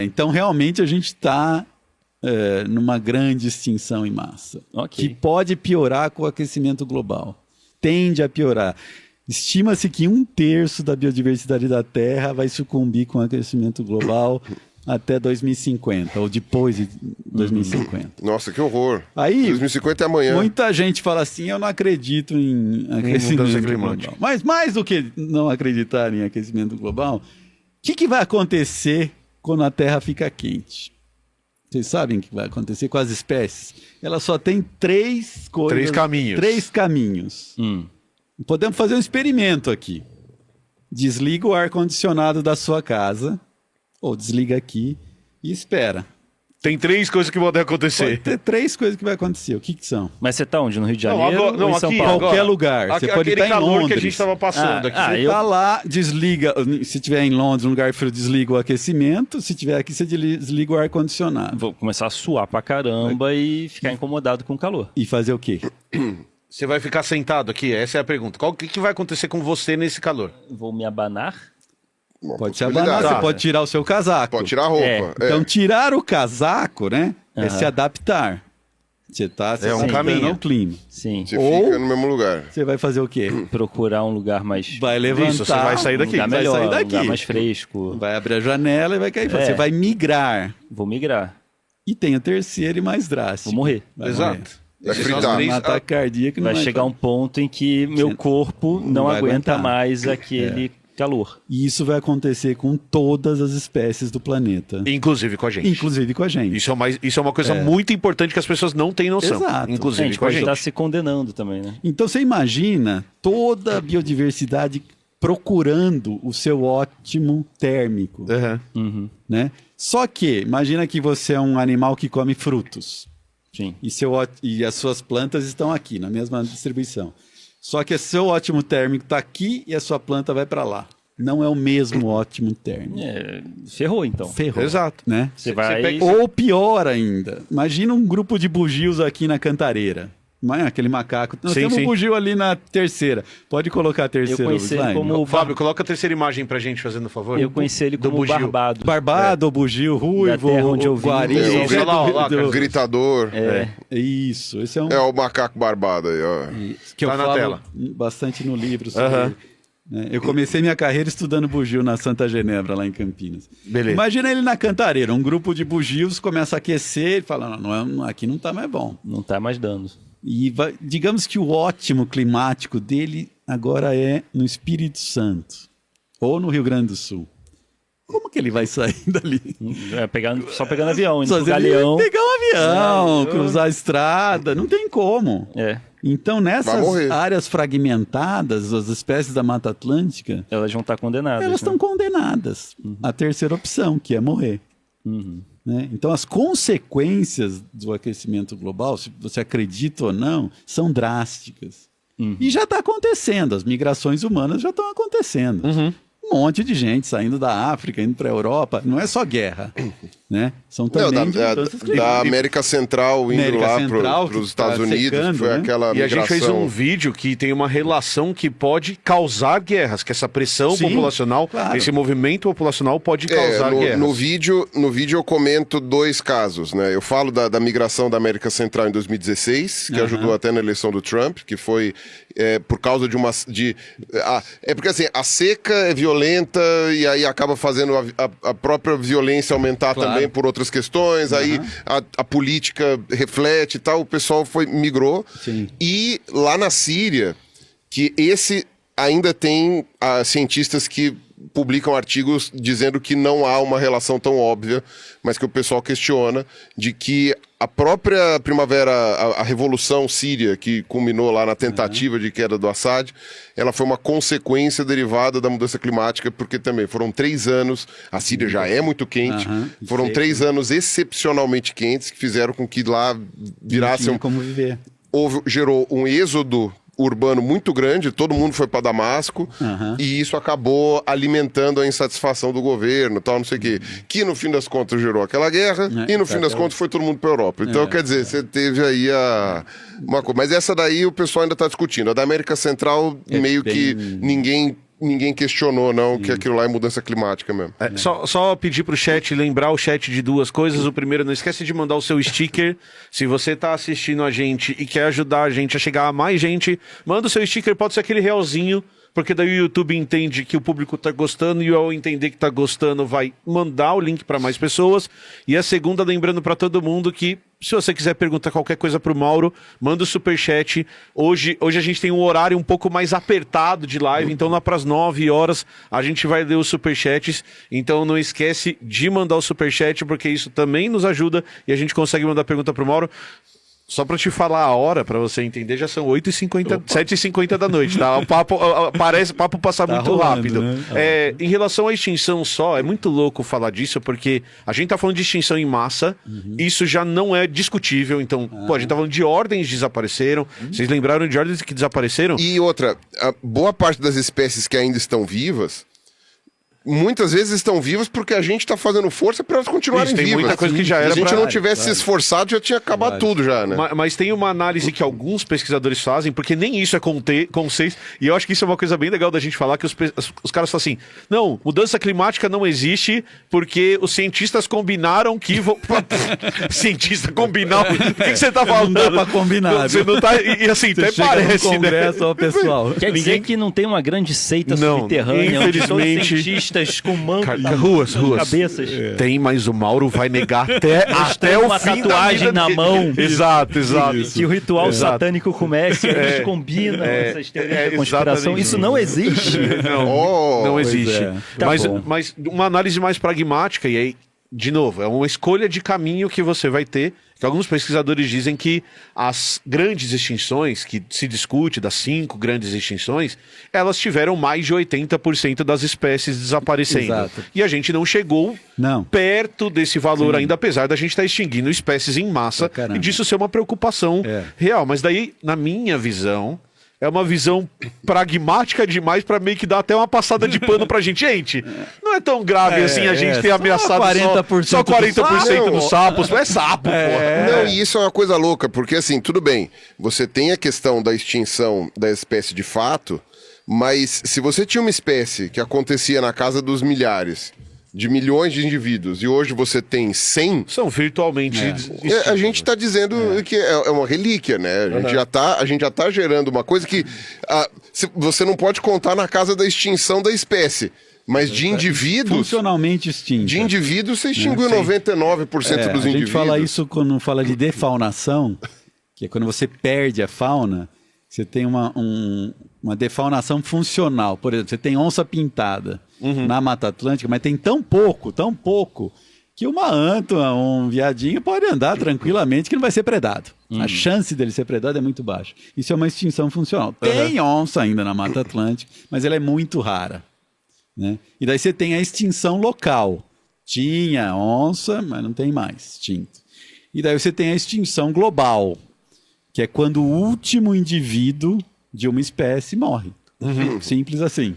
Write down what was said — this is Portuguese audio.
Então, realmente, a gente está numa grande extinção em massa, que pode piorar com o aquecimento global. Tende a piorar. Estima-se que 1/3 da biodiversidade da Terra vai sucumbir com o aquecimento global até 2050, ou depois de 2050. Nossa, que horror. Aí, 2050 é amanhã. Muita gente fala assim, eu não acredito em aquecimento global. Mas mais do que não acreditar em aquecimento global, o que vai acontecer quando a Terra fica quente? Vocês sabem o que vai acontecer com as espécies? Ela só tem 3 coisas. 3 caminhos. 3 caminhos. Podemos fazer um experimento aqui. Desliga o ar-condicionado da sua casa, ou desliga aqui e espera. Tem 3 coisas que podem acontecer. Pode ter 3 coisas que vai acontecer. O que são? Mas você tá onde? No Rio de Janeiro ou em São Paulo? Qualquer lugar. Você pode estar em Londres. Que a gente estava passando aqui. Você tá lá, desliga. Se tiver em Londres, um lugar frio, desliga o aquecimento. Se tiver aqui, você desliga o ar-condicionado. Vou começar a suar pra caramba e ficar incomodado com o calor. E fazer o quê? Você vai ficar sentado aqui? Essa é a pergunta. O que vai acontecer com você nesse calor? Vou me abanar? Pode se abanar, você pode tirar o seu casaco. Pode tirar a roupa. Então, tirar o casaco, né? É se adaptar. Você está se adaptando ao clima. Sim. Você fica no mesmo lugar. Você vai fazer o quê? Procurar um lugar mais... Vai levantar. Isso, você vai sair daqui. Um lugar melhor, vai sair daqui. Um lugar mais fresco. Vai abrir a janela e vai cair. Você vai migrar. Vou migrar. E tem a terceira e mais drástica. Vou morrer. Exato. Vai Esses fritar. são os três- Um ataque cardíaco. Vai chegar um ponto em que meu corpo não vai aguenta aguentar. mais aquele calor. E isso vai acontecer com todas as espécies do planeta. Inclusive com a gente. Inclusive com a gente. Isso é uma coisa muito importante que as pessoas não têm noção. Exato. A Inclusive gente com a pode gente. estar se condenando também, né? Então você imagina toda a biodiversidade procurando o seu ótimo térmico, né? Só que, imagina que você é um animal que come frutos. Sim. E as suas plantas estão aqui, na mesma distribuição. Só que o seu ótimo térmico está aqui e a sua planta vai para lá. Não é o mesmo ótimo térmico. Ferrou, então. Ferrou. Exato. Né? Você vai... pega- Ou pior ainda, imagina um grupo de bugios aqui na Cantareira. Não é aquele macaco. Nós temos um bugio ali na terceira. Pode colocar a terceira. Eu conheci ele slide. como... Fábio, coloca a terceira imagem pra gente, fazendo um favor. Eu conheci ele como bugio. Barbado. Barbado, o bugio, ruivo, terra onde eu o vim. guari. Isso, olha lá, cara. Gritador. Isso, esse é um... É o macaco barbado aí, ó. que eu Tá na falo tela. bastante no livro sobre ele. Né? Eu comecei minha carreira estudando bugio na Santa Genebra, lá em Campinas. Beleza. Imagina ele na Cantareira, um grupo de bugios começa a aquecer e fala, aqui não tá mais bom. Não tá mais dando. E digamos que o ótimo climático dele agora é no Espírito Santo ou no Rio Grande do Sul. Como que ele vai sair dali? Só pegando avião, indo Só pro se ele galeão. pegar um avião, cruzar a estrada, não tem como. Então, nessas áreas fragmentadas, as espécies da Mata Atlântica, elas vão estar condenadas. elas estão condenadas à terceira opção, que é morrer. Né? Então, as consequências do aquecimento global, se você acredita ou não, são drásticas. E já está acontecendo, as migrações humanas já estão acontecendo. Um monte de gente saindo da África, indo para a Europa. Não é só guerra, né? São também da América Central indo lá para os Estados Unidos, secando, foi né? aquela E a migração. gente fez um vídeo que tem uma relação que pode causar guerras, que essa pressão populacional, esse movimento populacional pode causar guerras. No vídeo eu comento 2 casos, né? Eu falo da migração da América Central em 2016, que ajudou até na eleição do Trump, que foi por causa de uma... é porque assim, a seca é violenta e aí acaba fazendo a própria violência aumentar também por outras questões, aí a política reflete e tal, o pessoal migrou. E lá na Síria, que esse ainda tem cientistas que publicam artigos dizendo que não há uma relação tão óbvia, mas que o pessoal questiona, de que a própria primavera, a revolução síria, que culminou lá na tentativa de queda do Assad, ela foi uma consequência derivada da mudança climática, porque também foram 3 anos, a Síria já é muito quente, foram 3 anos excepcionalmente quentes, que fizeram com que lá virasse como viver. Gerou um êxodo urbano muito grande, todo mundo foi para Damasco, e isso acabou alimentando a insatisfação do governo, tal, não sei o quê, que no fim das contas gerou aquela guerra, e no fim das contas foi todo mundo para Europa. Então, quer dizer, você teve aí uma coisa. Mas essa daí o pessoal ainda está discutindo. A da América Central, meio que ninguém ninguém questionou, não, que aquilo lá é mudança climática mesmo. Só pedir pro chat, lembrar o chat de duas coisas. O primeiro, não esquece de mandar o seu sticker. Se você tá assistindo a gente e quer ajudar a gente a chegar a mais gente, manda o seu sticker, pode ser aquele realzinho, porque daí o YouTube entende que o público tá gostando e ao entender que tá gostando vai mandar o link para mais pessoas. E a segunda, lembrando para todo mundo que se você quiser perguntar qualquer coisa pro Mauro, manda o superchat. Hoje a gente tem um horário um pouco mais apertado de live, então lá pras 9 horas a gente vai ler os superchats. Então não esquece de mandar o superchat, porque isso também nos ajuda e a gente consegue mandar pergunta pro Mauro. Só pra te falar a hora, pra você entender, já são 8h50, 7h50 da noite, tá? O papo passar tá muito rolando, rápido. Né? Em relação à extinção só, é muito louco falar disso, porque a gente tá falando de extinção em massa, isso já não é discutível, então, a gente tá falando de ordens que desapareceram, vocês lembraram de ordens que desapareceram? E outra, a boa parte das espécies que ainda estão vivas, muitas vezes estão vivas porque a gente está fazendo força para elas continuarem vivas. Tem muita coisa que já era. Se a gente não tivesse se esforçado, já tinha acabado tudo já, né? Mas tem uma análise que alguns pesquisadores fazem, porque nem isso é conceito, e eu acho que isso é uma coisa bem legal da gente falar, que os caras falam assim, não, mudança climática não existe porque os cientistas combinaram que... Cientista combinar? O que você tá falando? Não dá pra combinar. Você não tá... E assim, você até parece, no congresso, ó, pessoal. Quer dizer que não tem uma grande seita subterrânea, infelizmente... cientistas com mantos ruas. cabeças. Tem, mas o Mauro vai negar até o uma fim tatuagem na mão. Exato. Que o ritual satânico começa e eles combinam essas teorias de conspiração. Isso não existe. Não existe. Tá mas uma análise mais pragmática, e aí, de novo, é uma escolha de caminho que você vai ter, que alguns pesquisadores dizem que as grandes extinções, que se discute das 5 grandes extinções, elas tiveram mais de 80% das espécies desaparecendo. Exato. E a gente não chegou perto desse valor ainda, apesar da gente estar extinguindo espécies em massa e disso ser uma preocupação real. Mas daí, na minha visão... É uma visão pragmática demais pra meio que dar até uma passada de pano pra gente. Gente, não é tão grave assim a gente ter ameaçado 40% só 40% dos sapos. É sapo, pô. Não, e isso é uma coisa louca, porque assim, tudo bem, você tem a questão da extinção da espécie de fato, mas se você tinha uma espécie que acontecia na casa dos milhares, de milhões de indivíduos, e hoje você tem 100... São virtualmente... A gente está dizendo que é uma relíquia, né? A gente já tá gerando uma coisa que você não pode contar na casa da extinção da espécie. Mas de indivíduos... Funcionalmente extinto. De indivíduos, você extinguiu 99% dos indivíduos. A gente fala isso quando fala de defaunação, que é quando você perde a fauna, você tem uma defaunação funcional. Por exemplo, você tem onça pintada na Mata Atlântica, mas tem tão pouco, que uma anta, um viadinho pode andar tranquilamente que não vai ser predado. A chance dele ser predado é muito baixa. Isso é uma extinção funcional. Tem onça ainda na Mata Atlântica, mas ela é muito rara. Né? E daí você tem a extinção local. Tinha onça, mas não tem mais extinto. E daí você tem a extinção global, que é quando o último indivíduo de uma espécie morre. Simples assim.